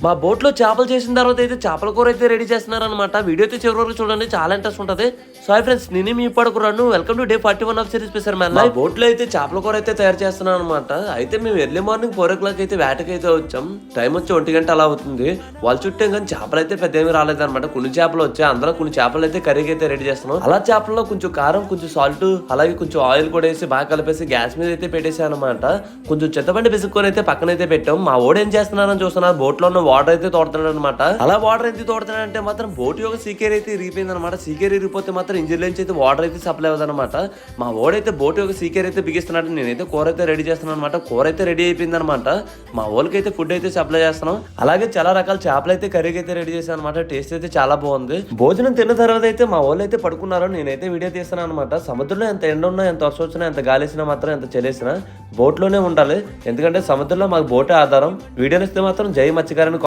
మా బోట్ లో చేపలు చేసిన తర్వాత అయితే చేపల కూర అయితే రెడీ చేస్తున్నారు అనమాట. వీడియో అయితే చివరి వరకు చూడండి, చాలా ఇంట్రెస్ట్ ఉంటుంది. సారీ ఫ్రెండ్స్, నేను మీ పడుకున్నాను. Welcome to day 41 of series special man. మా బోట్ లో అయితే చేపల కూర అయితే తయారు చేస్తున్నాను అనమాట. అయితే మేము ఎర్లీ మార్నింగ్ 4 o'clock అయితే వేటకి అయితే వచ్చాం. టైం వచ్చి 1 గంట అలా అవుతుంది. వాళ్ళు చుట్టాం కానీ చేపలు అయితే పెద్ద ఏమి రాలేదన్నమాట. కొన్ని చేపలు వచ్చాయి, అందులో కొన్ని చేపలు అయితే కర్రీకి అయితే రెడీ చేస్తున్నాం. అలా చేపల్లో కొంచెం కారం, కొంచెం సాల్ట్, అలాగే కొంచెం ఆయిల్ కూడా వేసి బాగా కలిపేసి గ్యాస్ మీద అయితే పెట్టేసాను అనమాట. కొంచెం చింతపండు పిసుక్కొని అయితే పక్కన అయితే పెట్టాం. మా ఓడు ఏం చేస్తున్నారని చూస్తున్నారు, బోట్ లో ఉన్న వాటర్ అయితే తోడుతున్నాడు అనమాట. అలా వాటర్ అయితే తోడుతున్నాడంటే మాత్రం బోట్ యొక్క సీకేర్ అయితే ఇరిగిపోయింది అనమాట. సీకేర్ ఇరిగిపోతే మాత్రం ఇంజిన్ నుంచి అయితే వాటర్ అయితే సప్లై అవుతుంది అనమాట. మా ఓడైతే బోట్ యొక్క సీకేర్ అయితే బిగిస్తున్నాడు. నేనైతే కూర అయితే రెడీ చేస్తున్నాను అనమాట. కూర అయితే రెడీ అయిపోయింది అనమాట. మా ఓళ్ళకి అయితే ఫుడ్ అయితే సప్లై చేస్తున్నాం. అలాగే చాలా రకాల చేపలు అయితే కర్రీకి అయితే రెడీ చేశాను అనమాట. టేస్ట్ అయితే చాలా బాగుంది. భోజనం తిన్న తర్వాత అయితే మా వాళ్ళు అయితే పడుకున్నారు. నేనైతే వీడియో తీస్తున్నాను అనమాట. సముద్రంలో ఎంత ఎండ ఉన్నా, ఎంత వర్షం వచ్చినా, ఎంత గాలిసినా మాత్రం, ఎంత చలేసినా బోట్ లోనే ఉండాలి. ఎందుకంటే సముద్రంలో మాకు బోటే ఆధారం. వీడియోని ఇస్తే మాత్రం జై మత్స్యకారుని